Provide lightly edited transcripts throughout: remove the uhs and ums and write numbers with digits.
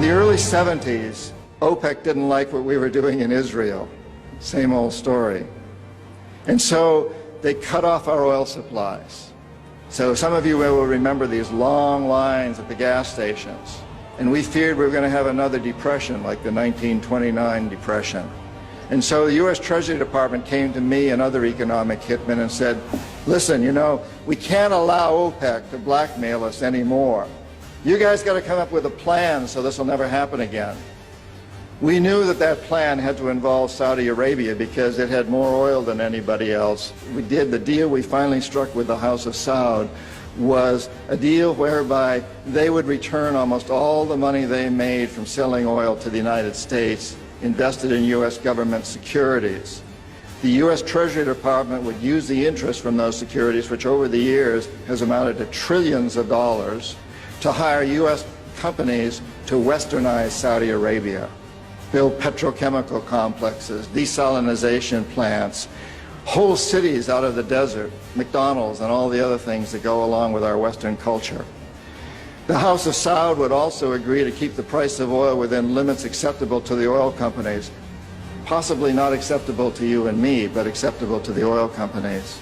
the early 70s, OPEC didn't like what we were doing in Israel. Same old story. And so they cut off our oil supplies. So some of you will remember these long lines at the gas stations. And we feared we were going to have another depression like the 1929 depression. And so the U.S. Treasury Department came to me and other economic hitmen and said, listen, you know, we can't allow OPEC to blackmail us anymore. You guys got to come up with a plan so this will never happen again. We knew that that plan had to involve Saudi Arabia because it had more oil than anybody else. The deal we finally struck with the House of Saud was a deal whereby they would return almost all the money they made from selling oil to the United States, invested in U.S. government securities. The U.S. Treasury Department would use the interest from those securities, which over the years has amounted to trillions of dollars, to hire U.S. companies to westernize Saudi Arabia, build petrochemical complexes, desalinization plants, whole cities out of the desert, McDonald's and all the other things that go along with our Western culture. The House of Saud would also agree to keep the price of oil within limits acceptable to the oil companies, possibly not acceptable to you and me, but acceptable to the oil companies.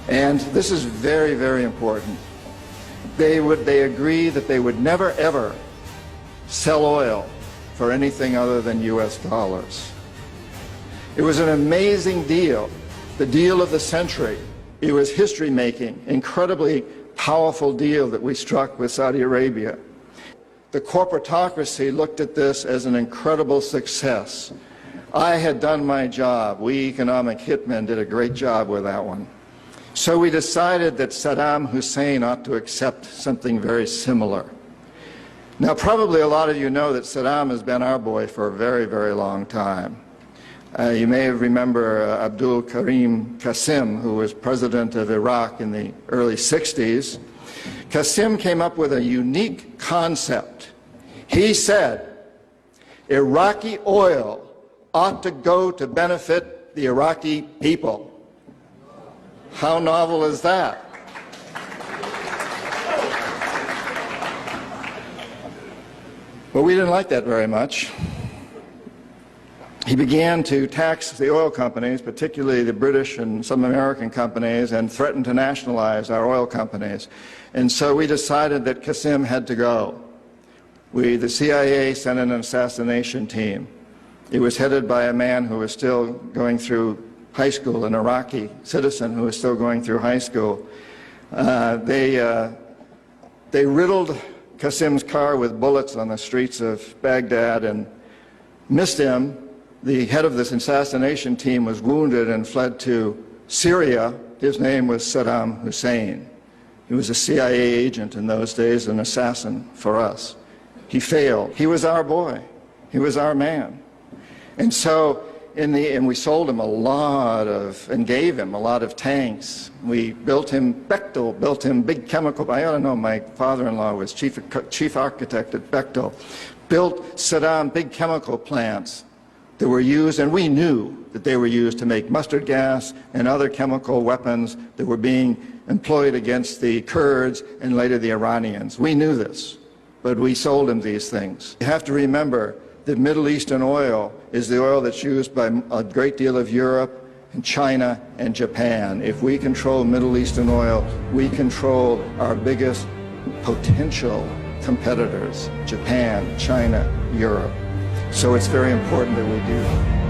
And this is very, very important. They agree that they would never, ever sell oil for anything other than U.S. dollars. It was an amazing deal, the deal of the century. It was history-making, incredibly powerful deal that we struck with Saudi Arabia. The corporatocracy looked at this as an incredible success. I had done my job. We economic hitmen did a great job with that one. So we decided that Saddam Hussein ought to accept something very similar. Now, probably a lot of you know that Saddam has been our boy for a very, very long time. You may remember Abdul Karim Qasim, who was president of Iraq in the early 60s. Qasim came up with a unique concept. He said, Iraqi oil ought to go to benefit the Iraqi people. How novel is that? But we didn't like that very much. He began to tax the oil companies, particularly the British and some American companies, and threatened to nationalize our oil companies. And so we decided that Qasim had to go. The CIA sent an assassination team. It was headed by a man who was still going through high school, an Iraqi citizen who was still going through high school. They riddled Qasim's car with bullets on the streets of Baghdad and missed him. The head of this assassination team was wounded and fled to Syria. His name was Saddam Hussein. He was a CIA agent in those days, an assassin for us. He failed. He was our boy. He was our man. And so, and we sold him and gave him a lot of tanks. We built him Bechtel, built him big chemical. I ought to know, my father-in-law was chief architect at Bechtel. Built Saddam big chemical plants that were used, and we knew that they were used to make mustard gas and other chemical weapons that were being employed against the Kurds and later the Iranians. We knew this, but we sold him these things. You have to remember that Middle Eastern oil is the oil that's used by a great deal of Europe and China and Japan. If we control Middle Eastern oil, we control our biggest potential competitors, Japan, China, Europe. So it's very important that we do that.